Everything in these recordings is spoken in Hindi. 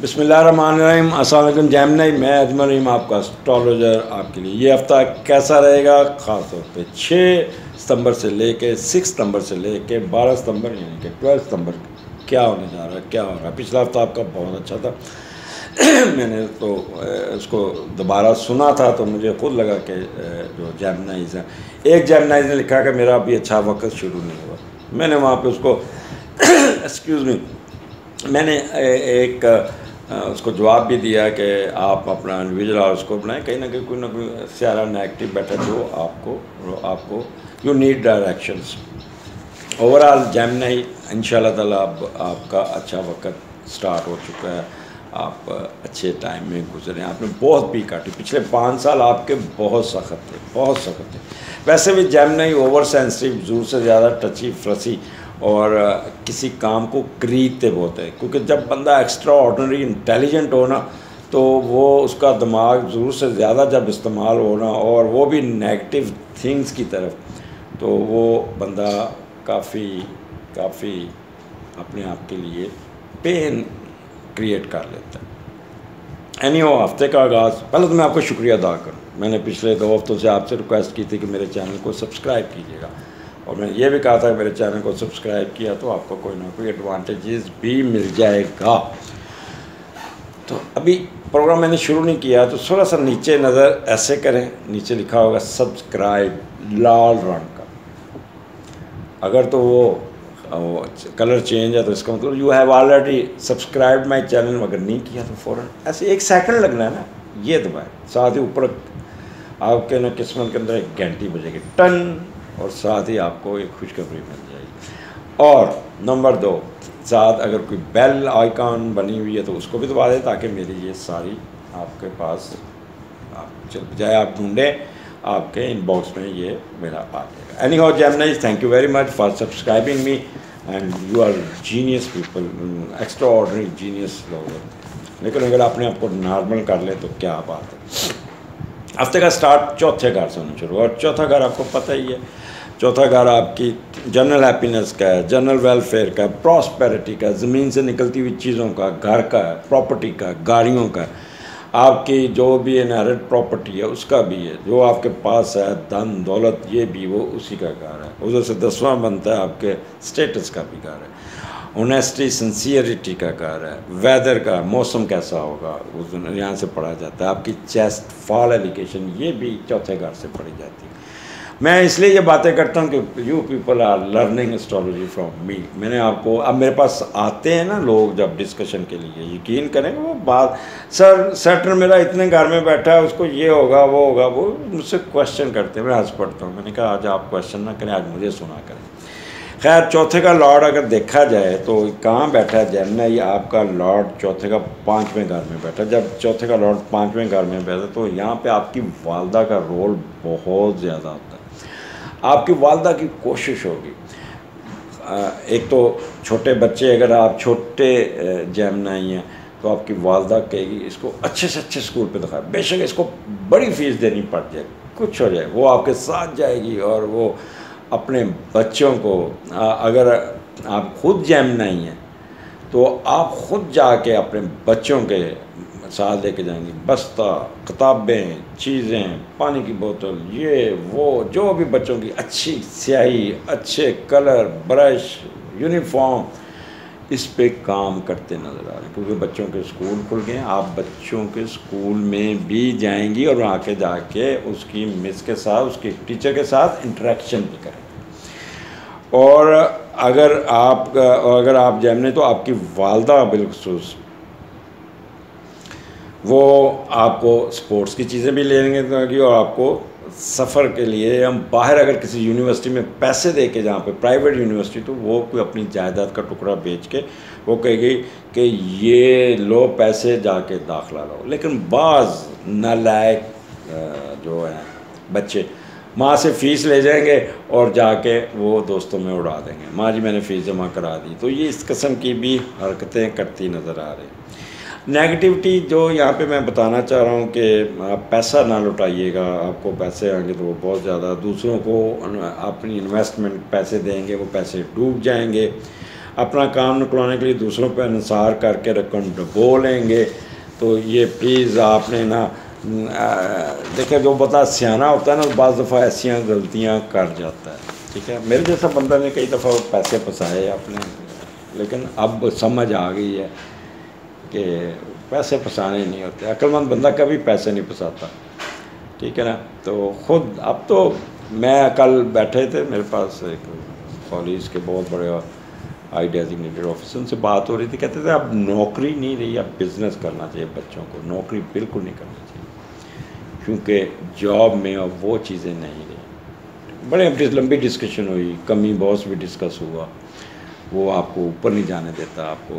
बिस्मिल्लाहिर्रहमानिर्रहीम। अस्सलाम वालेकुम जैमनाई, मैं अजमल रहीम आपका एस्ट्रोलॉजर आपके लिए। ये हफ़्ता कैसा रहेगा, ख़ास तौर पे 6 सितंबर से लेके 6 सितंबर से लेके 12 सितंबर यानी कि 12 सितंबर क्या होने जा रहा है, क्या हो रहा है। पिछला हफ़्ता आपका बहुत अच्छा था। मैंने तो इसको दोबारा सुना था तो मुझे खुद लगा कि जो जैमनाइज़ है, एक जैमनाइज़ ने लिखा कि मेरा अभी अच्छा वक्त शुरू नहीं हुआ। मैंने वहाँ पे उसको एक्सक्यूज़ मी, मैंने एक उसको जवाब भी दिया कि आप अपना इंडिविजुअल हॉरोस्कोप बनाएं। कहीं ना कहीं कोई ना कोई सारा नेगेटिव बैठा जो आपको you need directions. Overall Gemini इंशाल्लाह ताला अब आपका अच्छा वक्त स्टार्ट हो चुका है। आप अच्छे टाइम में गुजरे, आपने बहुत पी काटी। पिछले 5 साल आपके बहुत सख्त थे, बहुत सख्त थे। वैसे भी जेमिनी ओवर सेंसिटिव, ज़रूर से ज़्यादा टची फ्रसी और किसी काम को खरीदते बहुत है, क्योंकि जब बंदा एक्स्ट्रा ऑर्डनरी इंटेलिजेंट हो ना तो वो उसका दिमाग ज़रूर से ज़्यादा जब इस्तेमाल होना और वो भी नेगेटिव थिंग्स की तरफ, तो वो बंदा काफ़ी अपने आप के लिए पेन क्रिएट कर लेता है। एनीहो, हफ्ते का आगाज़, पहले तो मैं आपका शुक्रिया अदा करूँ। मैंने पिछले 2 हफ्तों से आपसे रिक्वेस्ट की थी कि मेरे चैनल को सब्सक्राइब कीजिएगा, और मैंने ये भी कहा था कि मेरे चैनल को सब्सक्राइब किया तो आपको कोई ना कोई एडवांटेजेस भी मिल जाएगा। तो अभी प्रोग्राम मैंने शुरू नहीं किया तो थोड़ा सा नीचे नज़र ऐसे करें, नीचे लिखा होगा सब्सक्राइब लाल रंग का। अगर तो वो कलर चेंज है तो इसका मतलब you have already subscribe my channel. अगर नहीं किया तो फ़ौरन ऐसे 1 सेकंड लगना है ना, ये दबाएं। साथ ही ऊपर आपके ना किस्मत के अंदर एक घंटी बजेगी टन, और साथ ही आपको एक खुशखबरी मिल जाएगी। और नंबर 2, साथ अगर कोई बेल आइकॉन बनी हुई है तो उसको भी दबा दें, ताकि मेरी ये सारी आपके पास आप चल जाए, आप ढूंढें आपके इनबॉक्स में ये मेरा आ जाएगा। Anyhow Gemini, thank you very much for subscribing me and you are genius people, extraordinary genius लोग हैं। लेकिन अगर आपने आपको नॉर्मल कर ले तो क्या बात है। हफ्ते का स्टार्ट चौथे घर से होना शुरू, और चौथा घर आपको पता ही है, चौथा घर आपकी जनरल हैप्पीनेस का है, जनरल वेलफेयर का, प्रॉस्पेरिटी का, ज़मीन से निकलती हुई चीज़ों का, घर का, प्रॉपर्टी का, गाड़ियों का, आपकी जो भी इनहेरिट प्रॉपर्टी है उसका भी है, जो आपके पास है धन दौलत, ये भी वो उसी का घर है। उधर से 10वां बनता है आपके स्टेटस का भी घर है, ऑनेस्टी सिंसियरिटी का घर है, वेदर का, मौसम कैसा होगा उस दिन यहाँ से पढ़ा जाता है। आपकी चेस्ट फॉल एलिकेशन, ये भी चौथे घर से पढ़ी जाती है। मैं इसलिए ये बातें करता हूँ कि you people are learning astrology from me. मैंने आपको, अब मेरे पास आते हैं ना लोग जब डिस्कशन के लिए, यकीन करें वो बात, सर सैटर्न मेरा इतने घर में बैठा है, उसको ये होगा वो होगा, वो मुझसे क्वेश्चन करते हैं। मैं हंस पड़ता हूँ। मैंने कहा आज आप क्वेश्चन ना करें, आज मुझे सुना करें। खैर, चौथे का लॉर्ड अगर देखा जाए तो कहाँ बैठा है जेमिनी, आपका लॉर्ड चौथे का 5वें घर में बैठा। जब चौथे का लॉर्ड 5वें घर में बैठा तो यहाँ पे आपकी वालदा का रोल बहुत ज़्यादा होता है। आपकी वालदा की कोशिश होगी, एक तो छोटे बच्चे, अगर आप छोटे जेमिनी हैं तो आपकी वालदा कहेगी इसको अच्छे से अच्छे स्कूल पे दिखाए, बेशक इसको बड़ी फ़ीस देनी पड़ जाए, कुछ हो जाए, वो आपके साथ जाएगी और वो अपने बच्चों को, अगर आप खुद जेमिनी हैं तो आप खुद जाके अपने बच्चों के साथ लेके जाएंगी बस्ता, किताबें, चीज़ें, पानी की बोतल, ये वो, जो भी बच्चों की अच्छी स्याही, अच्छे कलर, ब्रश, यूनिफॉर्म, इस पे काम करते नज़र आ रहे हैं। क्योंकि बच्चों के स्कूल खुल गए हैं, आप बच्चों के स्कूल में भी जाएंगी और वहाँ के जाके उसकी मिस के साथ, उसके टीचर के साथ इंटरेक्शन भी करेंगे। और अगर आप जेमिनी तो आपकी वालदा बिलखुसूस वो आपको स्पोर्ट्स की चीज़ें भी लेंगे, और आपको सफ़र के लिए, हम बाहर अगर किसी यूनिवर्सिटी में पैसे दे के, जहाँ पे प्राइवेट यूनिवर्सिटी, तो वो कोई अपनी जायदाद का टुकड़ा बेच के वो कहेगी कि ये लो पैसे जाके दाखिला लो। लेकिन बाज़ नालायक जो हैं बच्चे माँ से फ़ीस ले जाएंगे और जाके वो दोस्तों में उड़ा देंगे, माँ जी मैंने फ़ीस जमा करा दी। तो ये इस किस्म की भी हरकतें करती नज़र आ रही। नेगेटिविटी जो यहाँ पे मैं बताना चाह रहा हूँ कि आप पैसा ना लुटाइएगा, आपको पैसे आएंगे तो वो बहुत ज़्यादा, दूसरों को अपनी इन्वेस्टमेंट पैसे देंगे, वो पैसे डूब जाएंगे। अपना काम निकलवाने के लिए दूसरों पर इंसार करके रकम डबो लेंगे। तो ये प्लीज़ आपने ना देखिए, जो बता सियाना होता है ना, बाज़ दफ़ा ऐसी गलतियाँ कर जाता है, ठीक है। मेरे जैसा बंदा ने कई दफ़ा पैसे फंसाए अपने, लेकिन अब समझ आ गई है कि पैसे फंसाने नहीं होते। अक्लमंद बंदा कभी पैसे नहीं फंसाता, ठीक है ना। तो ख़ुद अब तो मैं कल बैठे थे, मेरे पास एक कॉलेज के बहुत बड़े आई डेजिग्नेटेड ऑफिसर, उनसे बात हो रही थी। कहते थे अब नौकरी नहीं रही, अब बिज़नेस करना चाहिए बच्चों को, नौकरी बिल्कुल नहीं करनी चाहिए, क्योंकि जॉब में अब वो चीज़ें नहीं रही। बड़े लंबी डिस्कशन हुई, कमी बॉस भी डिस्कस हुआ, वो आपको ऊपर नहीं जाने देता आपको।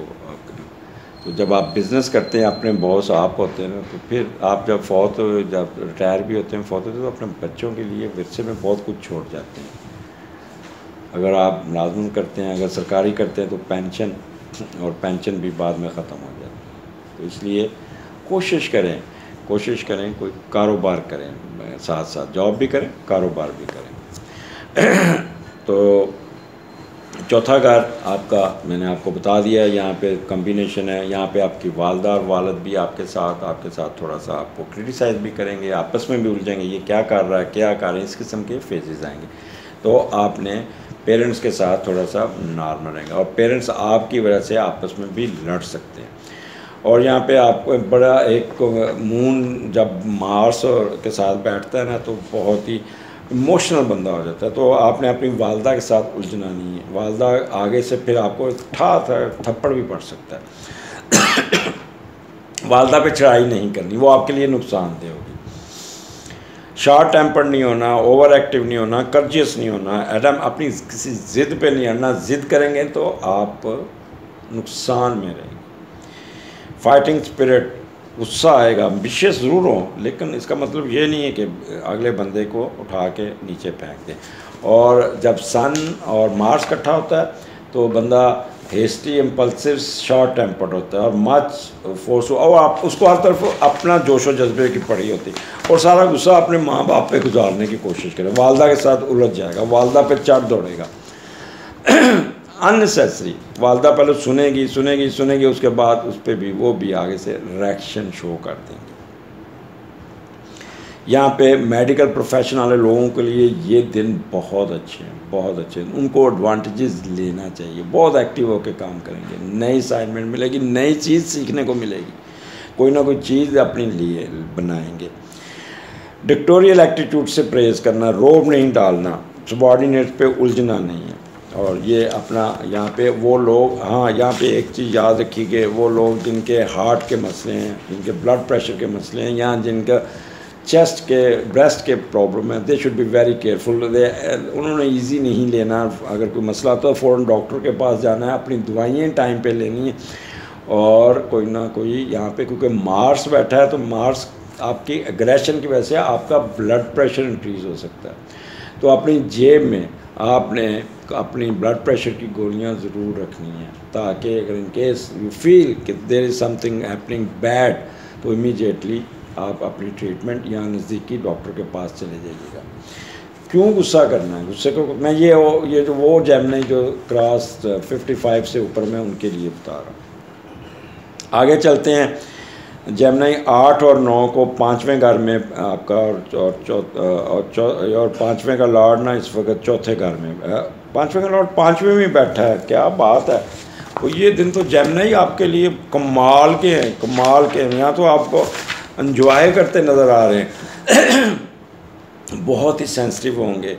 तो जब आप बिज़नेस करते हैं, अपने बॉस आप होते हैं ना, तो फिर आप जब रिटायर भी होते हैं, फौत होते हैं, तो अपने बच्चों के लिए विरसे में बहुत कुछ छोड़ जाते हैं। अगर आप मुलाजमत करते हैं, अगर सरकारी करते हैं, तो पेंशन, और पेंशन भी बाद में ख़त्म हो जाती है। तो इसलिए कोशिश करें कोई कारोबार करें, साथ साथ जॉब भी करें, कारोबार भी करें। तो चौथा घर आपका मैंने आपको बता दिया, यहाँ पे कम्बिनेशन है। यहाँ पे आपकी वालदा और वालिद भी आपके साथ थोड़ा सा आपको क्रिटिसाइज़ भी करेंगे, आपस में भी उलझेंगे, ये क्या कर रहा है, क्या कर रहे हैं, इस किस्म के फेजेस आएंगे। तो आपने पेरेंट्स के साथ थोड़ा सा नॉर्मल रहेगा, और पेरेंट्स आपकी वजह से आपस में भी लड़ सकते हैं। और यहाँ पे आपको बड़ा एक मून जब मार्स के साथ बैठता है ना, तो बहुत ही इमोशनल बंदा हो जाता है। तो आपने अपनी वालदा के साथ उलझना नहीं है। वालदा आगे से फिर आपको थप्पड़ भी पड़ सकता है। वालदा पे चढ़ाई नहीं करनी, वो आपके लिए नुकसानदेह होगी। शॉर्ट टेम्पर नहीं होना, ओवर एक्टिव नहीं होना, कर्जियस नहीं होना, एडम अपनी किसी ज़िद पे नहीं अड़ना। ज़िद करेंगे तो आप नुकसान में रहेंगे। फाइटिंग स्पिरिट, गुस्सा आएगा, एम्बिशियस ज़रूर हो, लेकिन इसका मतलब ये नहीं है कि अगले बंदे को उठा के नीचे फेंक दें। और जब सन और मार्स इकट्ठा होता है तो बंदा हेस्टी, इम्पल्सिव, शॉर्ट टेम्पर्ड होता है, और मच फोर्स, और आप उसको हर तरफ अपना जोशो जज्बे की पड़ी होती है, और सारा गुस्सा अपने माँ बाप पे गुजारने की कोशिश करें। वालदा के साथ उलझ जाएगा, वालदा पे चढ़ दौड़ेगा। अननेसेसरी, वालदा पहले सुनेगी, उसके बाद उस पर भी वो भी आगे से रिएक्शन शो कर देंगे। यहाँ पे मेडिकल प्रोफेशन वाले लोगों के लिए ये दिन बहुत अच्छे हैं, उनको एडवांटेजेस लेना चाहिए, बहुत एक्टिव होकर काम करेंगे, नई असाइनमेंट मिलेगी, नई चीज़ सीखने को मिलेगी, कोई ना कोई चीज़ अपने लिए बनाएंगे। डिक्टोरियल एटीट्यूड से प्रेज़ करना, रोब नहीं डालना, सबॉर्डिनेट पे उलझना नहीं है। और ये अपना यहाँ पे वो लोग, हाँ यहाँ पे एक चीज़ याद रखी कि वो लोग जिनके हार्ट के मसले हैं, जिनके ब्लड प्रेशर के मसले हैं, या जिनका चेस्ट के, ब्रेस्ट के प्रॉब्लम है, they should be very careful. उन्होंने इजी नहीं लेना। अगर कोई मसला तो फ़ौरन डॉक्टर के पास जाना है, अपनी दवाइयाँ टाइम पे लेनी है। और कोई ना कोई यहाँ पे, क्योंकि मार्स बैठा है, तो मार्स आपकी एग्रेशन की वजह से आपका ब्लड प्रेशर इंक्रीज़ हो सकता है। तो अपनी जेब में आपने अपनी ब्लड प्रेशर की गोलियाँ ज़रूर रखनी है, ताकि अगर इन केस यू फील कि there is something happening bad, तो इमीडिएटली आप अपनी ट्रीटमेंट या नज़दीकी डॉक्टर के पास चले जाइएगा। क्यों गुस्सा करना है? गुस्से को मैं ये जो वो जेमिनी जो क्रॉस 55 से ऊपर में, उनके लिए बता रहा हूँ। आगे चलते हैं। जेमिनी 8 और 9 को 5वें घर में आपका, और 5वें का लॉर्ड ना इस वक्त 4थे घर में, 5वें का लॉर्ड 5वें में बैठा है। क्या बात है! तो ये दिन तो जेमिनी आपके लिए कमाल के हैं। यहाँ तो आपको एंजॉय करते नज़र आ रहे हैं। बहुत ही सेंसिटिव होंगे,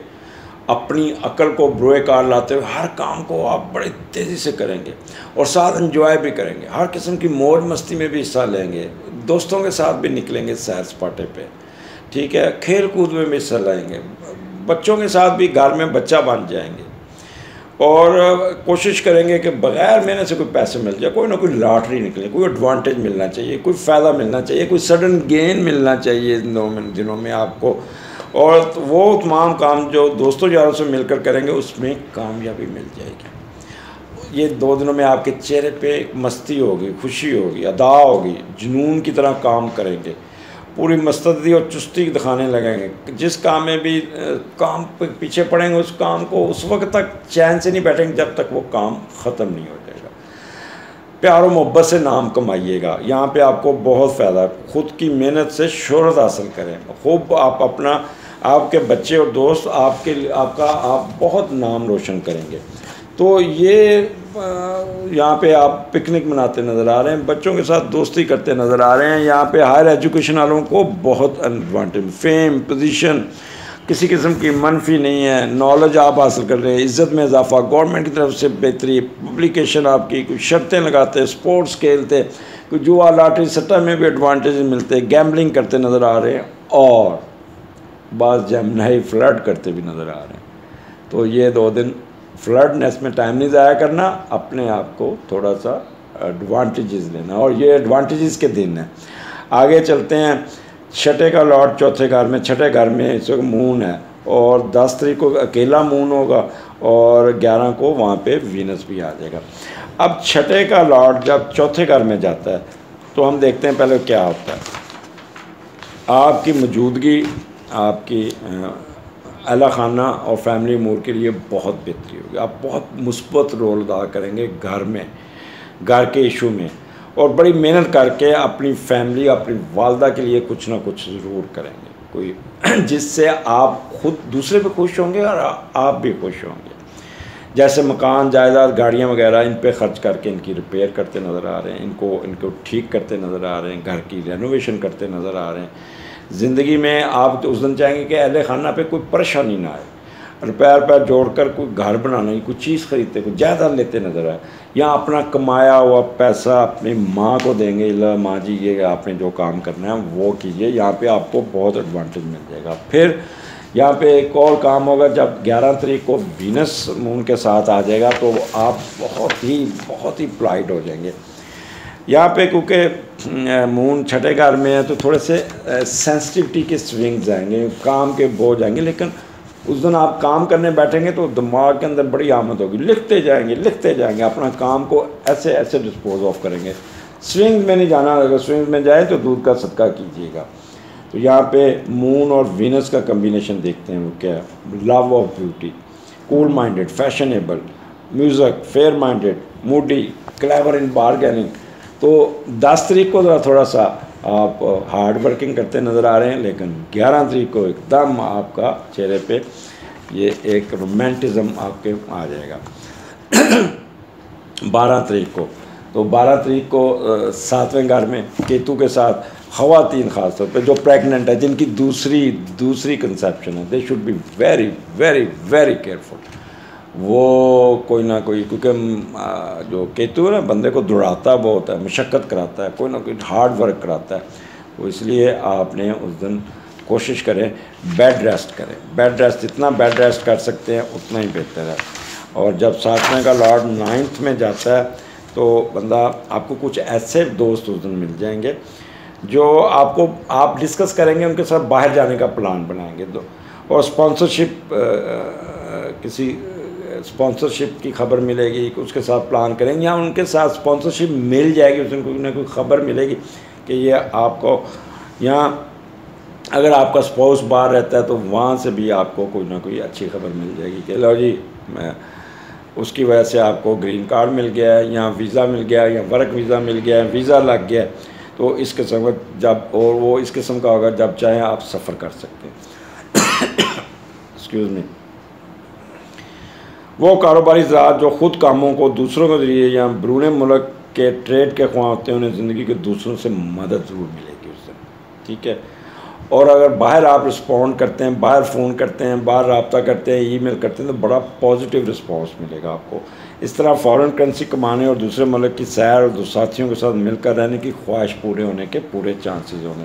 अपनी अकल को ब्रोए कार लाते हुए हर काम को आप बड़े तेज़ी से करेंगे, और साथ एंजॉय भी करेंगे, हर किस्म की मौज मस्ती में भी हिस्सा लेंगे, दोस्तों के साथ भी निकलेंगे सैर सपाटे पे, ठीक है, खेल कूद में भी हिस्सा लेंगे, बच्चों के साथ भी घर में बच्चा बन जाएंगे, और कोशिश करेंगे कि बग़ैर मेहनत से कोई पैसे मिल जाए, कोई ना कोई लॉटरी निकले, कोई एडवांटेज मिलना चाहिए, कोई फ़ायदा मिलना चाहिए, कोई सडन गेन मिलना चाहिए इन दिनों में आपको। और तो वो तमाम काम जो दोस्तों यारों से मिलकर करेंगे, उसमें कामयाबी मिल जाएगी। ये 2 दिनों में आपके चेहरे पे एक मस्ती होगी, खुशी होगी, अदा होगी, जुनून की तरह काम करेंगे, पूरी मस्तदी और चुस्ती दिखाने लगेंगे। जिस काम में भी काम पीछे पड़ेंगे उस काम को उस वक्त तक चैन से नहीं बैठेंगे जब तक वो काम ख़त्म नहीं हो जाएगा। प्यार और मोहब्बत से नाम कमाइएगा, यहाँ पे आपको बहुत फ़ायदा है। ख़ुद की मेहनत से शोहरत हासिल करें, खूब आप अपना, आपके बच्चे और दोस्त आप बहुत नाम रोशन करेंगे। तो ये यहाँ पे आप पिकनिक मनाते नज़र आ रहे हैं, बच्चों के साथ दोस्ती करते नज़र आ रहे हैं। यहाँ पे हायर एजुकेशन वालों को बहुत एडवांटेज, फेम, पोजीशन, किसी किस्म की मनफी नहीं है। नॉलेज आप हासिल कर रहे हैं, इज़्ज़त में इजाफा, गवर्नमेंट की तरफ से बेहतरी, पब्लिकेशन आपकी, कुछ शर्तें लगाते, स्पोर्ट्स खेलते, कुछ जुआ लॉटरी सट्टा में भी एडवांटेज मिलते, गैम्बलिंग करते नज़र आ रहे हैं और बाज़ जमनाई फ्लड करते भी नज़र आ रहे हैं। तो ये 2 दिन फ्लडनेस में टाइम नहीं ज़ाया करना, अपने आप को थोड़ा सा एडवांटेजेस लेना, और ये एडवांटेजेस के दिन हैं। आगे चलते हैं। छठे का लॉर्ड चौथे घर में, छठे घर में इस वक्त मून है और 10 तारीख को अकेला मून होगा और 11 को वहाँ पे वीनस भी आ जाएगा। अब छठे का लॉर्ड जब चौथे घर में जाता है तो हम देखते हैं पहले क्या होता है। आपकी मौजूदगी आपकी अहला खाना और फैमिली अमूर के लिए बहुत बेहतरी होगी। आप बहुत मुस्बत रोल अदा करेंगे घर में, घर के इशू में, और बड़ी मेहनत करके अपनी फैमिली, अपनी वालदा के लिए कुछ ना कुछ ज़रूर करेंगे कोई, जिससे आप खुद दूसरे भी खुश होंगे और आप भी खुश होंगे। जैसे मकान, जायदाद, गाड़ियाँ वगैरह, इन पे ख़र्च करके इनकी रिपेयर करते नज़र आ रहे हैं, इनको ठीक करते नज़र आ रहे हैं, घर की रेनोवेशन करते नज़र आ रहे हैं। ज़िंदगी में आप उस दिन चाहेंगे कि अहले खाना पे कोई परेशानी ना आए, रुपया जोड़कर कोई घर बनाने की, कोई चीज़ ख़रीदते, कोई जायदाद लेते नज़र आए, या अपना कमाया हुआ पैसा अपनी माँ को देंगे, ला माँ जी ये आपने जो काम करना है वो कीजिए। यहाँ पे आपको बहुत एडवांटेज मिल जाएगा। फिर यहाँ पे एक और काम होगा, जब 11 तारीख को वीनस मून के साथ आ जाएगा तो आप बहुत ही पोलाइट हो जाएंगे। यहाँ पे क्योंकि मून छठे घर में है तो थोड़े से सेंसिटिविटी के स्विंग्स आएंगे, काम के बोझ आएंगे, लेकिन उस दिन आप काम करने बैठेंगे तो दिमाग के अंदर बड़ी आमद होगी, लिखते जाएंगे, अपना काम को ऐसे डिस्पोज ऑफ करेंगे। स्विंग में नहीं जाना, अगर स्विंग में जाए तो दूध का सदका कीजिएगा। तो यहाँ पे मून और वीनस का कम्बिनेशन देखते हैं वो क्या है। Love of beauty, cool minded, fashionable, music, fair minded, Moody, clever in bargaining. तो 10 तारीख को थोड़ा सा आप हार्ड वर्किंग करते नज़र आ रहे हैं, लेकिन 11 तारीख को एकदम आपका चेहरे पे ये एक रोमांटिज़म आपके आ जाएगा। 12 तारीख को, तो 12 तारीख को 7वें घर में केतु के साथ ख़वातीन ख़ास तौर पे जो प्रेग्नेंट है, जिनकी दूसरी कंसेप्शन है, they should be very very very careful. वो कोई ना कोई, क्योंकि जो केतु है ना बंदे को दौड़ाता बहुत है, मशक्क़त कराता है, कोई ना कोई हार्ड वर्क कराता है। तो इसलिए आपने उस दिन कोशिश करें बेड रेस्ट करें। बेड रेस्ट, जितना बेड रेस्ट कर सकते हैं उतना ही बेहतर है। और जब 7वें का लॉर्ड 9th में जाता है तो आपको कुछ ऐसे दोस्त उस दिन मिल जाएंगे जो आप डिस्कस करेंगे, उनके साथ बाहर जाने का प्लान बनाएंगे। और किसी स्पॉन्सरशिप की खबर मिलेगी, उसके साथ प्लान करेंगे, या उनके साथ स्पॉन्सरशिप मिल जाएगी, उस दिन कोई ना कोई खबर मिलेगी कि ये आपको, यहाँ अगर आपका स्पाउस बाहर रहता है तो वहाँ से भी आपको कोई ना कोई अच्छी खबर मिल जाएगी कि लो जी, उसकी वजह से आपको ग्रीन कार्ड मिल गया है, या वीज़ा मिल गया है, या वर्क वीज़ा मिल गया है, वीज़ा लग गया है। तो इस किस्म का जब, और वो इस किस्म का होगा जब चाहें आप सफ़र कर सकते हैं। Excuse me. वो कारोबारी ज़रात जो ख़ुद कामों को दूसरों के ज़रिए या बैरून मुल्क के ट्रेड के ख्वाह होते हैं, उन्हें ज़िंदगी के दूसरों से मदद ज़रूर मिलेगी उससे, ठीक है। और अगर बाहर आप रिस्पॉन्ड करते हैं, बाहर फ़ोन करते हैं, बाहर रब्ता करते हैं, ईमेल करते हैं, तो बड़ा पॉजिटिव रिस्पॉन्स मिलेगा आपको। इस तरह फ़ॉरेन करेंसी कमाने और दूसरे मुल्क की सैर और साथियों के साथ मिलकर रहने की ख्वाहिश पूरे होने के पूरे चांसेस होंगे।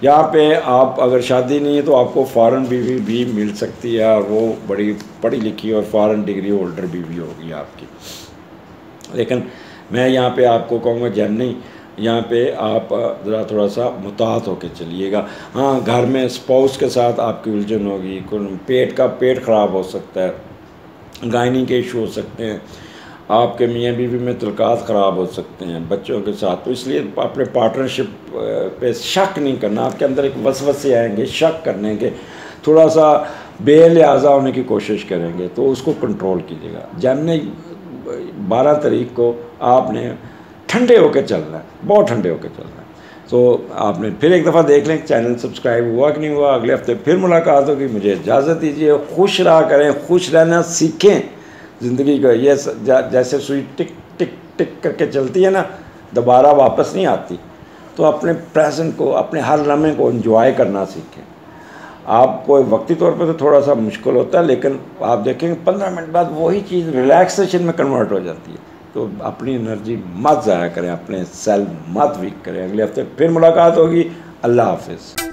यहाँ पे आप अगर शादी नहीं है तो आपको फ़ॉरेन बीवी भी मिल सकती है, और वो बड़ी पढ़ी लिखी और फ़ॉरेन डिग्री होल्डर बीवी होगी आपकी। लेकिन मैं यहाँ पे आपको कहूँगा जर्नी, यहाँ पे आप ज़रा थोड़ा सा मुताहत होकर चलिएगा। हाँ, घर में स्पाउस के साथ आपकी उलझन होगी, पेट ख़राब हो सकता है, गायनी के इशू हो सकते हैं, आपके मियाँ बीवी में तल्कात ख़राब हो सकते हैं बच्चों के साथ, तो इसलिए अपने पार्टनरशिप पे शक नहीं करना। आपके अंदर एक वसवसे आएंगे शक करने के, थोड़ा सा बेलिहाजा होने की कोशिश करेंगे, तो उसको कंट्रोल कीजिएगा। जनवरी 12 तारीख को आपने ठंडे होकर चलना है, बहुत ठंडे होकर चलना है। तो आपने फिर एक दफ़ा देख लें चैनल सब्सक्राइब हुआ कि नहीं हुआ। अगले हफ्ते फिर मुलाकात होगी। मुझे इजाज़त दीजिए। खुश रहा करें, खुश रहना सीखें। ज़िंदगी का ये जैसे सुई टिक टिक टिक करके चलती है ना, दोबारा वापस नहीं आती। तो अपने प्रेजेंट को, अपने हर लम्हे को एंजॉय करना सीखें। आपको वक्ती तौर पर तो थोड़ा सा मुश्किल होता है, लेकिन आप देखेंगे 15 मिनट बाद वही चीज़ रिलैक्सेशन में कन्वर्ट हो जाती है। तो अपनी एनर्जी मत ज़ाया करें, अपने सेल मत वीक करें। अगले हफ्ते फिर मुलाकात होगी। अल्लाह हाफिज़।